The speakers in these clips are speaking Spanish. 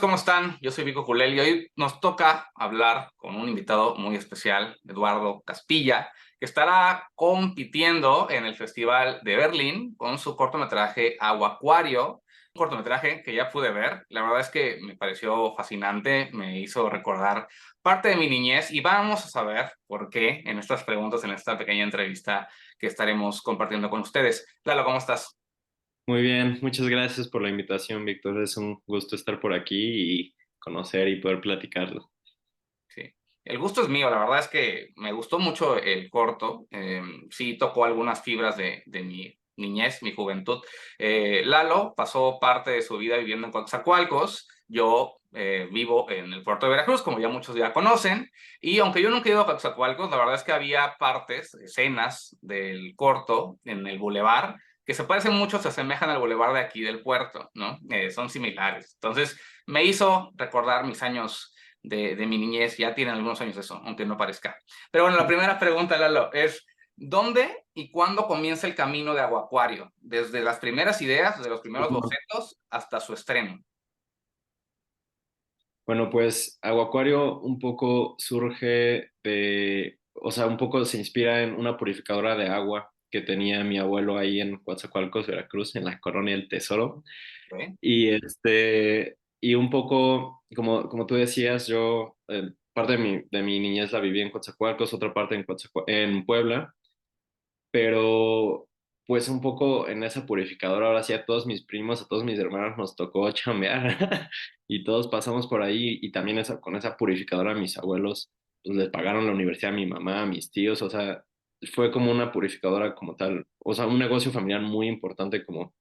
¿Cómo están? Yo soy Vico Julel y hoy nos toca hablar con un invitado muy especial, Eduardo Caspilla, que estará compitiendo en el Festival de Berlín con su cortometraje Aguacuario, un cortometraje que ya pude ver. La verdad es que me pareció fascinante, me hizo recordar parte de mi niñez y vamos a saber por qué en estas preguntas, en esta pequeña entrevista que estaremos compartiendo con ustedes. Lalo, ¿cómo estás? Muy bien, muchas gracias por la invitación, Víctor. Es un gusto estar por aquí y conocer y poder platicarlo. Sí. El gusto es mío, la verdad es que me gustó mucho el corto, sí tocó algunas fibras de mi niñez, mi juventud. Lalo pasó parte de su vida viviendo en Coatzacoalcos, yo vivo en el puerto de Veracruz, como ya muchos ya conocen, y aunque yo nunca he ido a Coatzacoalcos, la verdad es que había partes, escenas del corto en el bulevar, que se parecen mucho, se asemejan al bulevar de aquí del puerto, ¿no? Son similares. Entonces me hizo recordar mis años de mi niñez, ya tienen algunos años eso, aunque no parezca. Pero bueno, la primera pregunta, Lalo, es ¿dónde y cuándo comienza el camino de Aguacuario? Desde las primeras ideas, desde los primeros Ujú. bocetos, hasta su estreno. Bueno, pues Aguacuario un poco surge o sea, un poco se inspira en una purificadora de agua que tenía mi abuelo ahí en Coatzacoalcos, Veracruz, en la colonia El Tesoro. ¿Ok? Y un poco, como tú decías, yo parte de mi niñez la viví en Coatzacoalcos, otra parte en Puebla. Pero pues un poco en esa purificadora, ahora sí a todos mis primos, a todos mis hermanos nos tocó chambear y todos pasamos por ahí y también con esa purificadora a mis abuelos pues les pagaron la universidad a mi mamá, a mis tíos, o sea, fue como una purificadora como tal, o sea, un negocio familiar muy importante como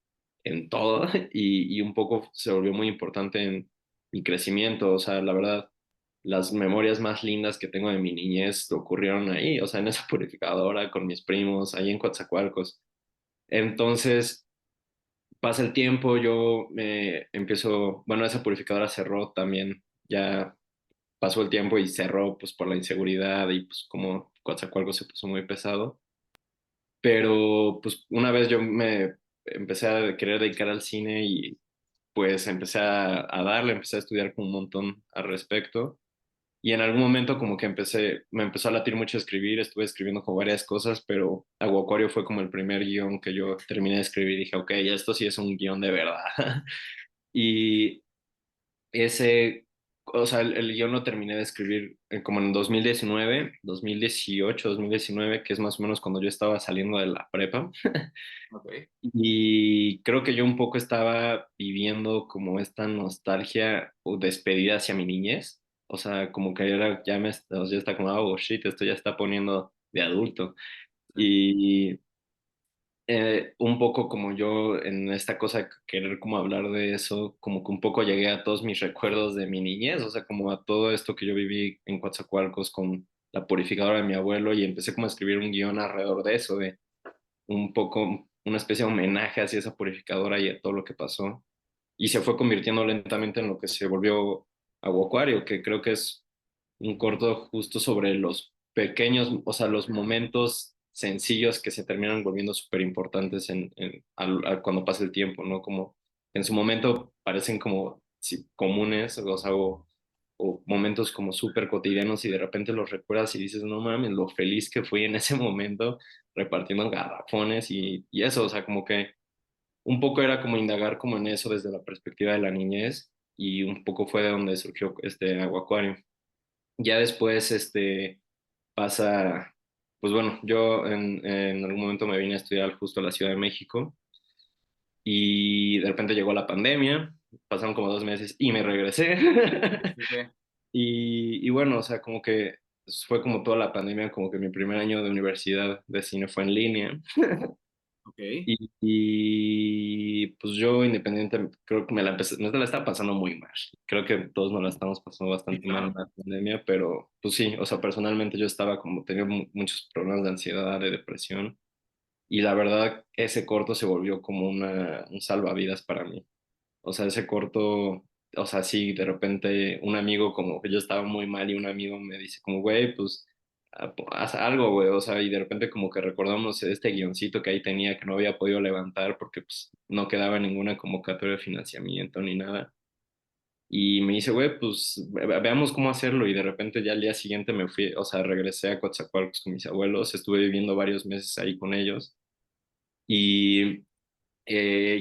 en todo y un poco se volvió muy importante en mi crecimiento, o sea, la verdad las memorias más lindas que tengo de mi niñez ocurrieron ahí, o sea, en esa purificadora con mis primos, ahí en Coatzacoalcos. Entonces, pasa el tiempo, yo me empiezo, bueno, esa purificadora cerró también, ya pasó el tiempo y cerró pues por la inseguridad y pues como Coatzacoalcos se puso muy pesado. Pero pues una vez yo me empecé a querer dedicar al cine y pues empecé a darle, empecé a estudiar un montón al respecto. Y en algún momento como que me empezó a latir mucho escribir, estuve escribiendo como varias cosas, pero Aguacuario fue como el primer guión que yo terminé de escribir y dije, ok, esto sí es un guión de verdad. Y o sea, el guión lo terminé de escribir como en 2019, 2018, 2019, que es más o menos cuando yo estaba saliendo de la prepa. Ok. Y creo que yo un poco estaba viviendo como esta nostalgia o despedida hacia mi niñez. O sea, como que era, o sea, ya está como, oh shit, esto ya está poniendo de adulto. Y un poco como yo en esta cosa, de querer como hablar de eso, como que un poco llegué a todos mis recuerdos de mi niñez, o sea, como a todo esto que yo viví en Coatzacoalcos con la purificadora de mi abuelo y empecé como a escribir un guión alrededor de eso, de un poco una especie de homenaje hacia esa purificadora y a todo lo que pasó. Y se fue convirtiendo lentamente en lo que se volvió Aguacuario, que creo que es un corto justo sobre los pequeños, o sea, los momentos sencillos que se terminan volviendo súper importantes cuando pasa el tiempo, ¿no? Como en su momento parecen como sí, comunes, o sea, o momentos como súper cotidianos y de repente los recuerdas y dices, no mames, lo feliz que fui en ese momento repartiendo garrafones y eso, o sea, como que un poco era como indagar como en eso desde la perspectiva de la niñez y un poco fue de donde surgió este Aguacuario. Ya después, pasa, pues bueno, yo en algún momento me vine a estudiar justo a la Ciudad de México y de repente llegó la pandemia, pasaron como 2 meses y me regresé. Sí, sí. Y bueno, o sea, como que fue como toda la pandemia, como que mi primer año de universidad de cine fue en línea. Ok. Pues yo independiente, creo que me la estaba pasando muy mal. Creo que todos nos la estamos pasando Sí, bastante mal en claro. la pandemia, pero pues sí, o sea, personalmente yo estaba como, tenía muchos problemas de ansiedad, de depresión, y la verdad ese corto se volvió como un salvavidas para mí. O sea, ese corto, o sea, sí, de repente un amigo como que yo estaba muy mal y un amigo me dice como, güey, pues haz algo, güey, o sea, y de repente como que recordamos este guioncito que ahí tenía que no había podido levantar porque pues no quedaba ninguna convocatoria de financiamiento ni nada. Y me dice, güey, pues veamos cómo hacerlo. Y de repente ya al día siguiente me fui, o sea, regresé a Coatzacoalcos con mis abuelos, estuve viviendo varios meses ahí con ellos. Y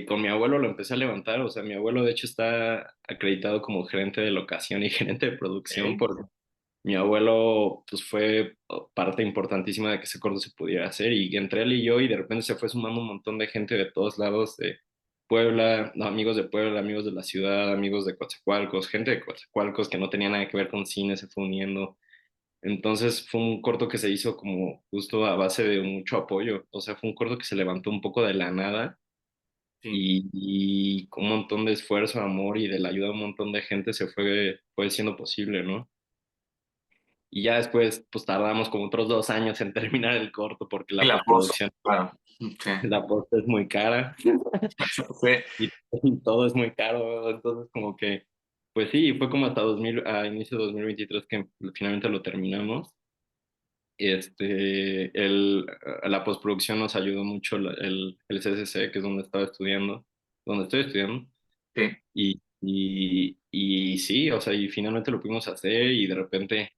con mi abuelo lo empecé a levantar, o sea, mi abuelo de hecho está acreditado como gerente de locación y gerente de producción Ok. porque mi abuelo pues fue parte importantísima de que ese corto se pudiera hacer y entre él y yo y de repente se fue sumando un montón de gente de todos lados de Puebla, no, amigos de Puebla, amigos de la ciudad, amigos de Coatzacoalcos, gente de Coatzacoalcos que no tenía nada que ver con cine se fue uniendo. Entonces fue un corto que se hizo como justo a base de mucho apoyo, o sea, fue un corto que se levantó un poco de la nada Sí, y con un montón de esfuerzo, amor y de la ayuda de un montón de gente fue siendo posible, ¿no? Y ya después, pues tardamos como otros 2 años en terminar el corto porque y la la post, postproducción, claro. Sí. la post es muy cara Sí, y todo es muy caro, entonces como que, pues sí, fue como hasta 2000, a inicio de 2023 que finalmente lo terminamos. La postproducción nos ayudó mucho el CCC, que es donde estaba estudiando, donde estoy estudiando. sí, Y sí, o sea, y finalmente lo pudimos hacer y de repente,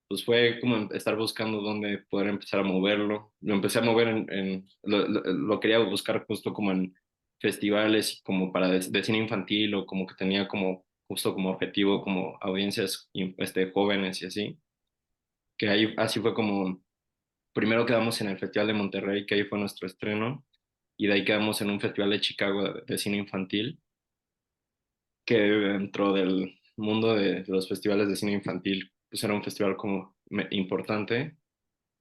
pues fue como estar buscando dónde poder empezar a moverlo. Lo empecé a mover lo quería buscar justo como en festivales y como para de cine infantil o como que tenía como justo como objetivo como audiencias jóvenes y así. Que ahí así fue como, primero quedamos en el Festival de Monterrey, que ahí fue nuestro estreno, y de ahí quedamos en un festival de Chicago de cine infantil que dentro del mundo de los festivales de cine infantil, pues era un festival como importante.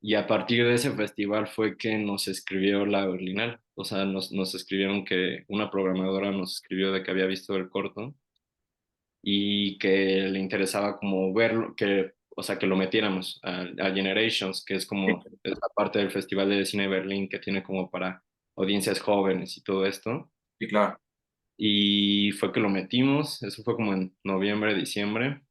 Y a partir de ese festival fue que nos escribió la Berlinale. O sea, nos escribieron que una programadora nos escribió de que había visto el corto y que le interesaba como verlo, o sea, que lo metiéramos a Generations, que es como sí, esa parte del Festival de Cine de Berlín que tiene como para audiencias jóvenes y todo esto. sí, claro. Y fue que lo metimos, eso fue como en noviembre, diciembre,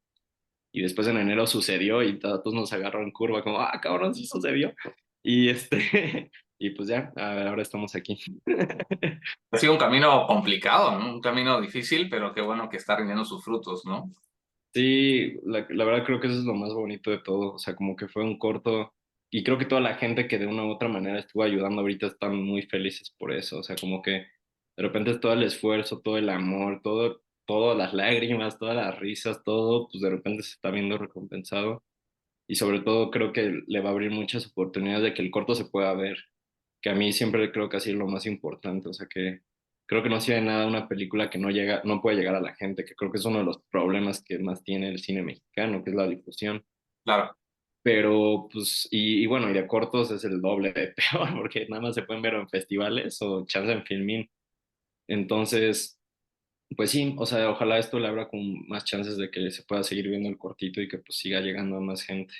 y después en enero sucedió y todos nos agarró en curva, como, ah, cabrón, sí sucedió. Y y pues ya, ahora estamos aquí. Ha sido un camino complicado, ¿no? Un camino difícil, pero qué bueno que está rindiendo sus frutos, ¿no? Sí, la verdad creo que eso es lo más bonito de todo, o sea, como que fue un corto, y creo que toda la gente que de una u otra manera estuvo ayudando ahorita están muy felices por eso, o sea, como que de repente es todo el esfuerzo, todo el amor, todas las lágrimas, todas las risas, todo, pues de repente se está viendo recompensado. Y sobre todo creo que le va a abrir muchas oportunidades de que el corto se pueda ver, que a mí siempre creo que así es lo más importante, o sea que creo que no sirve de nada una película que no puede llegar a la gente, que creo que es uno de los problemas que más tiene el cine mexicano, que es la difusión. Claro, Pero pues, y bueno, y de cortos es el doble de peor, porque nada más se pueden ver en festivales o chance en Filmin. Entonces, pues sí, o sea, ojalá esto le abra con más chances de que se pueda seguir viendo el cortito y que pues siga llegando a más gente.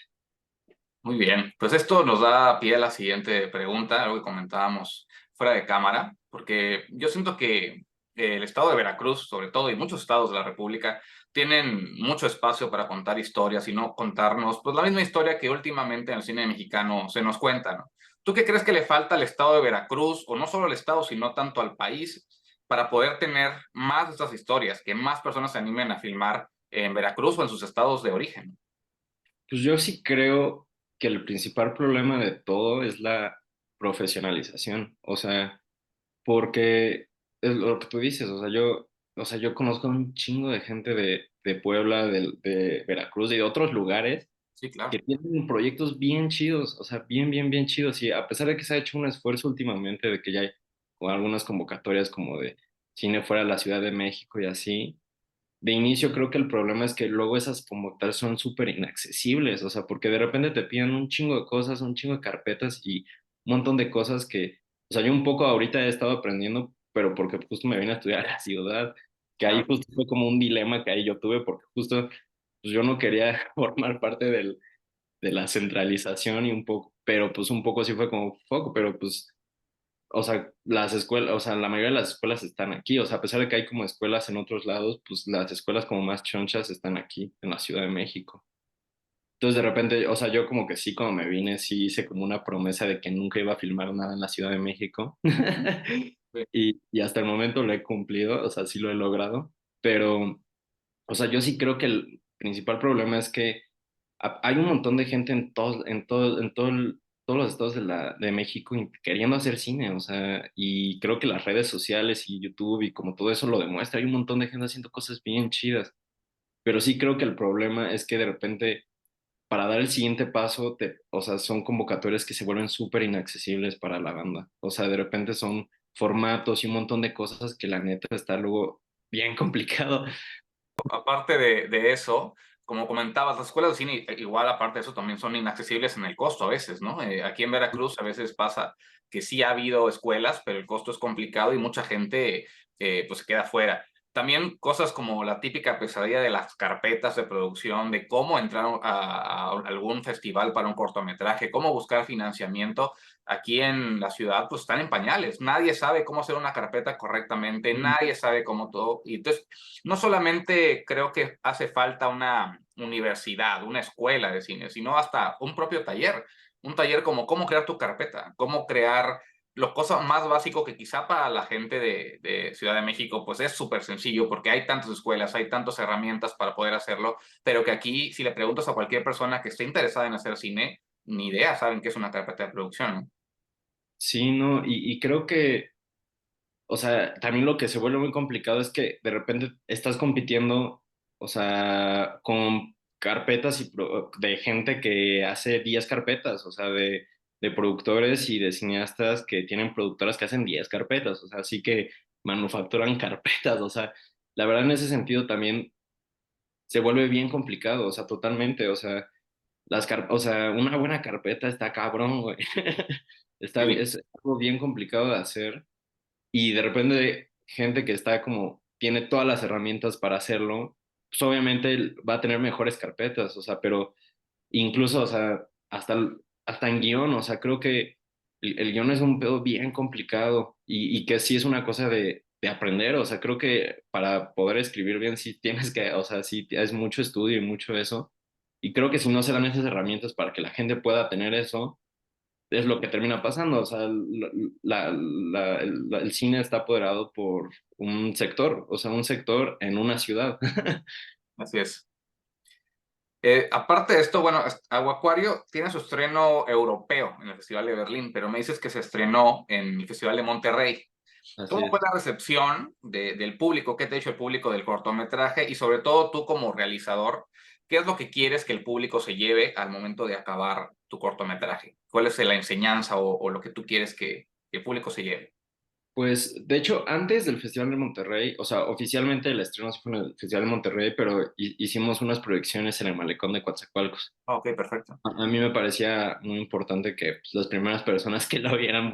muy bien. Pues esto nos da pie a la siguiente pregunta, algo que comentábamos fuera de cámara, porque yo siento que el estado de Veracruz, sobre todo, y muchos estados de la República, tienen mucho espacio para contar historias y no contarnos, pues la misma historia que últimamente en el cine mexicano se nos cuenta, ¿no? ¿Tú qué crees que le falta al estado de Veracruz, o no solo al estado, sino tanto al país, para poder tener más de estas historias, que más personas se animen a filmar en Veracruz o en sus estados de origen? Pues yo sí creo que el principal problema de todo es la profesionalización, o sea, porque es lo que tú dices, o sea, yo conozco un chingo de gente de Puebla, de Veracruz y de otros lugares Sí, claro. que tienen proyectos bien chidos, o sea, bien chidos, y a pesar de que se ha hecho un esfuerzo últimamente de que ya hay como algunas convocatorias como de cine fuera de la Ciudad de México y así de inicio creo que el problema es que luego esas como tal son súper inaccesibles, o sea, porque de repente te piden un chingo de cosas, un chingo de carpetas y un montón de cosas que, o sea, yo un poco ahorita he estado aprendiendo, pero porque justo me vine a estudiar a la ciudad, que ahí Claro. justo fue como un dilema que ahí yo tuve, porque justo pues yo no quería formar parte de la centralización y un poco, pero pues un poco sí fue como foco, pero pues o sea, las escuelas, o sea, la mayoría de las escuelas están aquí, o sea, a pesar de que hay como escuelas en otros lados, pues las escuelas como más chonchas están aquí, en la Ciudad de México. Entonces, de repente, o sea, yo como que sí, cuando me vine, sí hice como una promesa de que nunca iba a filmar nada en la Ciudad de México. Sí. Y hasta el momento lo he cumplido, o sea, sí lo he logrado, pero O sea, yo sí creo que el principal problema es que hay un montón de gente todos los estados de México queriendo hacer cine, o sea, y creo que las redes sociales y YouTube y como todo eso lo demuestra, hay un montón de gente haciendo cosas bien chidas, pero sí creo que el problema es que de repente para dar el siguiente paso, o sea, son convocatorias que se vuelven súper inaccesibles para la banda, o sea, de repente son formatos y un montón de cosas que la neta está luego bien complicado. Aparte de eso, como comentabas, las escuelas de cine, igual aparte de eso, también son inaccesibles en el costo a veces, ¿no? Aquí en Veracruz a veces pasa que sí ha habido escuelas, pero el costo es complicado y mucha gente pues se queda fuera. También cosas como la típica pesadilla de las carpetas de producción, de cómo entrar a algún festival para un cortometraje, cómo buscar financiamiento. Aquí en la ciudad pues están en pañales. Nadie sabe cómo hacer una carpeta correctamente, nadie sabe cómo todo. Y entonces no solamente creo que hace falta una universidad, una escuela de cine, sino hasta un propio taller. Un taller como cómo crear tu carpeta, cómo crear lo cosa más básico que quizá para la gente de Ciudad de México pues es súper sencillo porque hay tantas escuelas, hay tantas herramientas para poder hacerlo, pero que aquí si le preguntas a cualquier persona que esté interesada en hacer cine, ni idea saben qué es una carpeta de producción, ¿no? Sí, no, y creo que, o sea, también lo que se vuelve muy complicado es que de repente estás compitiendo, o sea, con carpetas de gente que hace 10 carpetas, o sea, de productores y de cineastas que tienen productoras que hacen 10 carpetas, o sea, así que manufacturan carpetas, o sea, la verdad en ese sentido también se vuelve bien complicado, o sea, totalmente, o sea, o sea, una buena carpeta está cabrón, güey. Sí. Es algo bien complicado de hacer y de repente gente que está como, tiene todas las herramientas para hacerlo, pues obviamente él va a tener mejores carpetas, o sea, pero incluso, o sea, hasta en guión, o sea, creo que el guión es un pedo bien complicado y que sí es una cosa de aprender, o sea, creo que para poder escribir bien sí tienes que, o sea, sí es mucho estudio y mucho eso, y creo que si no se dan esas herramientas para que la gente pueda tener eso, es lo que termina pasando. O sea, el cine está apoderado por un sector, o sea, un sector en una ciudad. Así es. Aparte de esto, bueno, Aguacuario tiene su estreno europeo en el Festival de Berlín, pero me dices que se estrenó en el Festival de Monterrey. Así ¿Cómo fue es. la recepción del público? ¿Qué te ha dicho el público del cortometraje? Y sobre todo tú como realizador, ¿qué es lo que quieres que el público se lleve al momento de acabar tu cortometraje? ¿Cuál es la enseñanza o lo que tú quieres que el público se lleve? Pues, de hecho, antes del Festival de Monterrey, o sea, oficialmente el estreno sí fue en el Festival de Monterrey, pero hicimos unas proyecciones en el Malecón de Coatzacoalcos. Ok, perfecto. A mí me parecía muy importante que pues, las primeras personas que lo vieran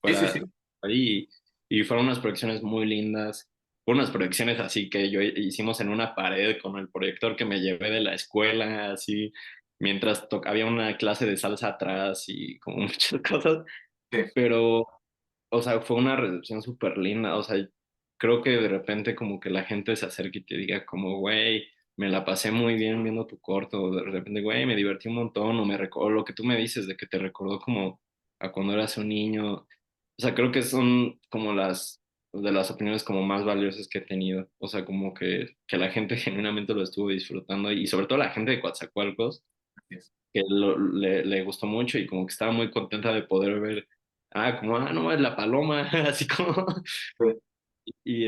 Sí, sí, sí. fuera ahí y fueron unas proyecciones muy lindas. Fueron unas proyecciones así que hicimos en una pared con el proyector que me llevé de la escuela, así, mientras había una clase de salsa atrás y como muchas cosas, Sí. pero, o sea, fue una recepción súper linda, o sea, creo que de repente como que la gente se acerque y te diga como, güey, me la pasé muy bien viendo tu corto, o de repente, güey, me divertí un montón, o lo que tú me dices de que te recordó como a cuando eras un niño, o sea, creo que son como de las opiniones como más valiosas que he tenido, o sea, como que la gente genuinamente lo estuvo disfrutando y sobre todo la gente de Coatzacoalcos, Así es. que le gustó mucho y como que estaba muy contenta de poder ver, como, no, es la paloma, así como, Sí. y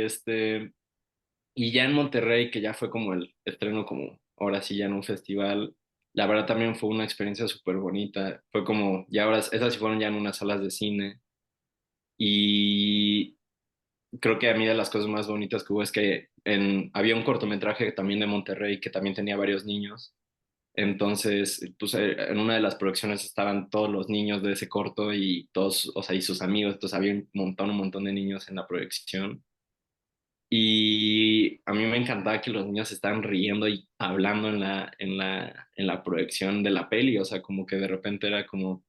y ya en Monterrey, que ya fue como el estreno, como ahora sí ya en un festival, la verdad también fue una experiencia súper bonita, fue como, ya ahora, esas sí fueron ya en unas salas de cine, y creo que a mí de las cosas más bonitas que hubo es que había un cortometraje también de Monterrey que también tenía varios niños. Entonces, pues en una de las producciones estaban todos los niños de ese corto y todos, o sea, y sus amigos, entonces había un montón de niños en la proyección. Y a mí me encantaba que los niños estaban riendo y hablando en la proyección de la peli, o sea, como que de repente era como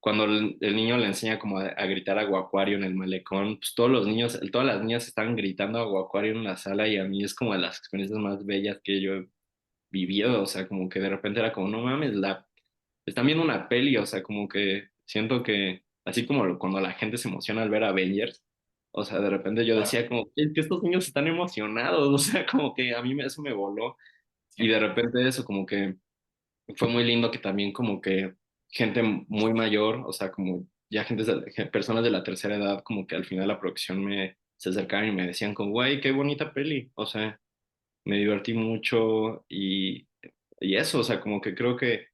cuando el niño le enseña como a gritar aguacuario en el malecón, pues todos los niños, todas las niñas estaban gritando aguacuario en la sala y a mí es como de las experiencias más bellas que yo he vivido, o sea, como que de repente era como, no mames, están viendo una peli, o sea, como que siento que, así como cuando la gente se emociona al ver Avengers, O sea, de repente yo Claro, decía como, es que estos niños están emocionados, o sea, como que a eso me voló. Y sí. de repente eso como que fue muy lindo que también como que gente muy mayor, o sea, como ya personas de la tercera edad, como que al final la producción se acercaban y me decían como, güey, qué bonita peli, o sea, me divertí mucho y eso, o sea, como que creo que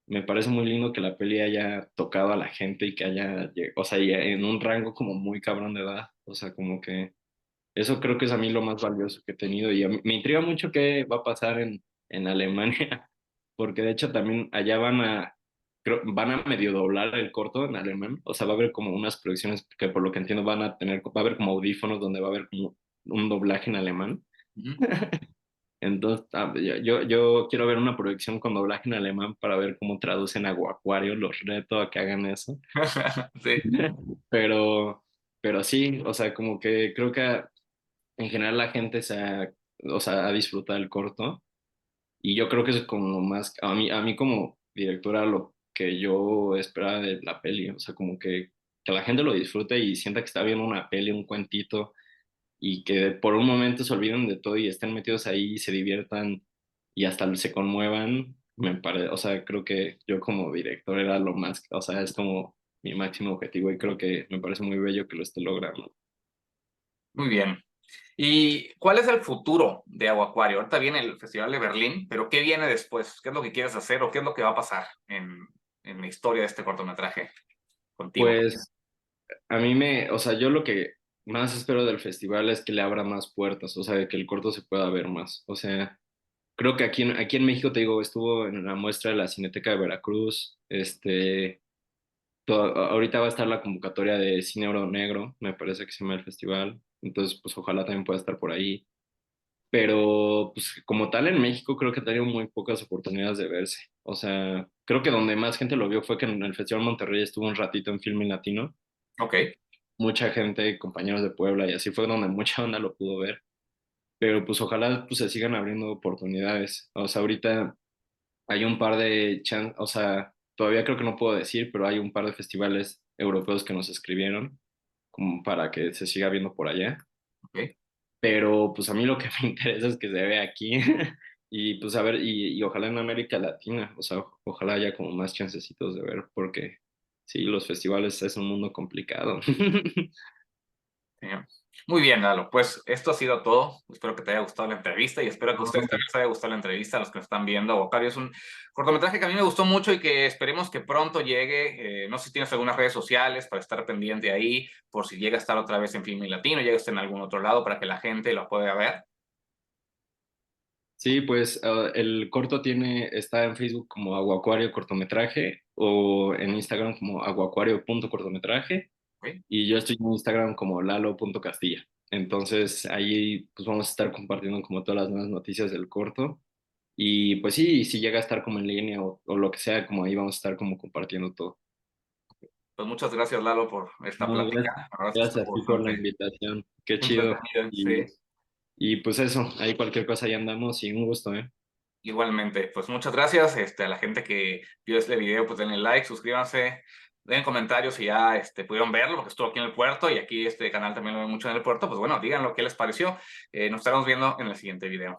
me parece muy lindo que la peli haya tocado a la gente y que o sea, y en un rango como muy cabrón de edad, o sea, como que eso creo que es a mí lo más valioso que he tenido y me intriga mucho qué va a pasar en Alemania, porque de hecho también allá van a medio doblar el corto en alemán, o sea, va a haber como unas producciones que por lo que entiendo va a haber como audífonos donde va a haber como un doblaje en alemán. Ujú. Entonces, yo quiero ver una producción con doblaje en alemán para ver cómo traducen Aguacuario, los reto a que hagan eso. Sí, Pero, pero sí, o sea, como que creo que en general la gente o sea, ha disfrutado el corto y yo creo que es como lo más, a mí como directora lo que yo esperaba de la peli, o sea, como que la gente lo disfrute y sienta que está viendo una peli, un cuentito y que por un momento se olviden de todo y estén metidos ahí y se diviertan y hasta se conmuevan, o sea, creo que yo como director era lo más, o sea, es como mi máximo objetivo y creo que me parece muy bello que lo esté logrando. muy bien. ¿Y cuál es el futuro de Aguacuario? Ahorita viene el Festival de Berlín, pero ¿qué viene después? ¿Qué es lo que quieres hacer o qué es lo que va a pasar en la historia de este cortometraje contigo? Pues o sea, yo lo que más espero del festival es que le abra más puertas, o sea, de que el corto se pueda ver más. O sea, creo que aquí en México, te digo, estuvo en la muestra de la Cineteca de Veracruz, ahorita va a estar la convocatoria de Cine Oro Negro, me parece que se llama el festival, entonces pues ojalá también pueda estar por ahí. Pero pues como tal en México creo que ha tenido muy pocas oportunidades de verse. O sea, creo que donde más gente lo vio fue que en el Festival Monterrey estuvo un ratito en Filmin Latino, Ok, mucha gente, compañeros de Puebla y así fue donde mucha onda lo pudo ver. Pero pues ojalá pues se sigan abriendo oportunidades. O sea, ahorita hay un par o sea, todavía creo que no puedo decir, pero hay un par de festivales europeos que nos escribieron como para que se siga viendo por allá. ok. Pero pues a mí lo que me interesa es que se vea aquí y pues a ver, y ojalá en América Latina, o sea, ojalá haya como más chancecitos de ver, porque sí, los festivales es un mundo complicado. Sí. Muy bien, Lalo. Pues esto ha sido todo. Espero que te haya gustado la entrevista y espero que a No, ustedes también les haya gustado la entrevista, a los que nos están viendo. Bocario es un cortometraje que a mí me gustó mucho y que esperemos que pronto llegue. No sé si tienes algunas redes sociales para estar pendiente ahí, por si llega a estar otra vez en Filmin Latino, llega a estar en algún otro lado para que la gente lo pueda ver. sí, pues el corto está en Facebook como Aguacuario cortometraje o en Instagram como aguacuario.cortometraje ¿Ok? y yo estoy en Instagram como lalo.castilla. Entonces ahí pues vamos a estar compartiendo como todas las nuevas noticias del corto. Y pues sí, si llega a estar como en línea o lo que sea, como ahí vamos a estar como compartiendo todo. Pues muchas gracias, Lalo, por esta No, plática. La verdad es que gracias a estuvo ti por la bastante invitación. Qué chido. entretenida. Y, Sí. y pues eso, ahí cualquier cosa ya andamos y un gusto, ¿eh? Igualmente, pues muchas gracias a la gente que vio este video, pues denle like, suscríbanse, den comentarios si ya pudieron verlo, porque estuvo aquí en el puerto y aquí este canal también lo ve mucho en el puerto, pues bueno, díganlo qué les pareció. Nos estaremos viendo en el siguiente video.